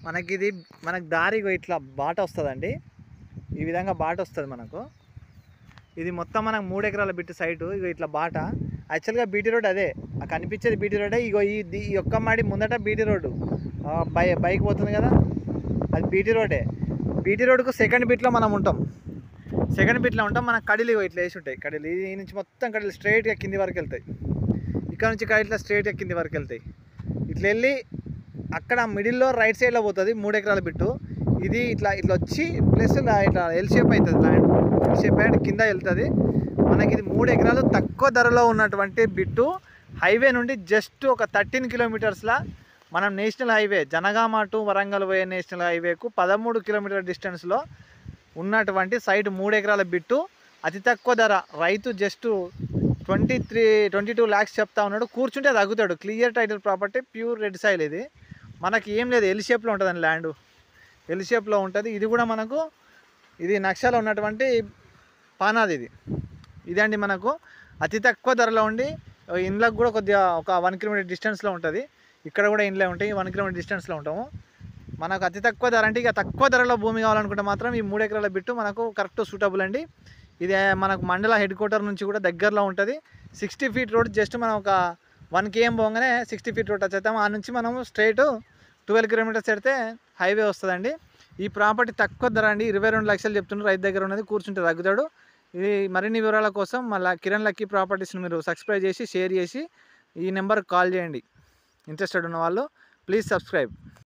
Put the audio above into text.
మనకి దారి ఇట్లా బాట వస్తుందండి. ఈ విధంగా బాట వస్తుంది మనకు. ఇది మొత్తం మనకు 3 ఎకరాల బిట్టు సైటు. ఇగో ఇట్లా బాట. యాక్చువల్గా బీటీ రోడ్ అదే, కనిపించేది బీటీ రోడే. ఇగో ఈ ఒక్క మాడి ముందట బీటీ రోడ్డు బైక్ పోతుంది కదా, అది బీటీ రోడే. బీటీ రోడ్కు సెకండ్ బిట్లో మనం ఉంటాం. సెకండ్ బిట్లో ఉంటాం. మనకు కడీలు ఇట్లా వేసి ఉంటాయి. కడీలు ఈ నుంచి మొత్తం కడీలు స్ట్రైట్గా కింది వరకు వెళ్తాయి. ఇక్కడ నుంచి ఇట్లా స్ట్రైట్గా కింది వరకు వెళ్తాయి. ఇట్లా వెళ్ళి అక్కడ మిడిల్లో రైట్ సైడ్లో పోతుంది 3 ఎకరాల బిట్టు. ఇది ఇట్లా వచ్చి ప్లస్ ఇట్లా ఎల్ షేప్ అవుతుంది. ల్యాండ్ ఎల్ షేప్ అయ్యి కింద వెళ్తుంది. మనకి ఇది 3 ఎకరాలు తక్కువ ధరలో ఉన్నటువంటి బిట్టు. హైవే నుండి జస్ట్ ఒక 13 కిలోమీటర్స్లా మనం national highway Jangaon to Warangal పోయే నేషనల్ హైవేకు 13 కిలోమీటర్ డిస్టెన్స్లో ఉన్నటువంటి సైట్ 3 ఎకరాల బిట్టు. అతి తక్కువ ధర. రైతు జస్ట్ 22 lakhs చెప్తా ఉన్నాడు. కూర్చుంటే తగ్గుతాడు. Clear title property, pure red soil. ఇది మనకి ఏం లేదు, ఎల్ షేప్లో ఉంటుందండి ల్యాండ్. ఎల్ షేప్లో ఉంటుంది. ఇది కూడా మనకు ఇది నక్షాలో ఉన్నటువంటి పానాది. ఇదండి మనకు అతి తక్కువ ధరలో ఉండి ఇండ్లకు కూడా కొద్దిగా ఒక 1 కిలోమీటర్ డిస్టెన్స్లో ఉంటుంది. ఇక్కడ కూడా ఇండ్లే ఉంటాయి. 1 కిలోమీటర్ డిస్టెన్స్లో ఉంటాము. మనకు అతి తక్కువ ధర అంటే ఇక తక్కువ ధరలో భూమి కావాలనుకుంటే మాత్రం ఈ 3 ఎకరాల బిట్టు మనకు కరెక్ట్ సూటబుల్ అండి. ఇది మనకు మండల హెడ్ క్వార్టర్ నుంచి కూడా దగ్గరలో ఉంటుంది. 60 feet రోడ్. జస్ట్ మనం ఒక 1 km పోగానే 60 feet రోడ్ టచ్ అవుతాము. ఆ నుంచి మనము స్ట్రైట్ 12 kilometers పెడితే హైవే వస్తుందండి. ఈ ప్రాపర్టీ తక్కువ ధర అండి. 22 లక్షలు చెప్తున్నారు. రైతు దగ్గర ఉన్నది. కూర్చుంటే తగ్గుతాడు. ఇది మరిన్ని వివరాల కోసం మళ్ళీ కిరణ్ లక్కీ ప్రాపర్టీస్ని మీరు సబ్స్క్రైబ్ చేసి షేర్ చేసి ఈ నెంబర్కి కాల్ చేయండి. ఇంట్రెస్టెడ్ ఉన్న వాళ్ళు ప్లీజ్ సబ్స్క్రైబ్.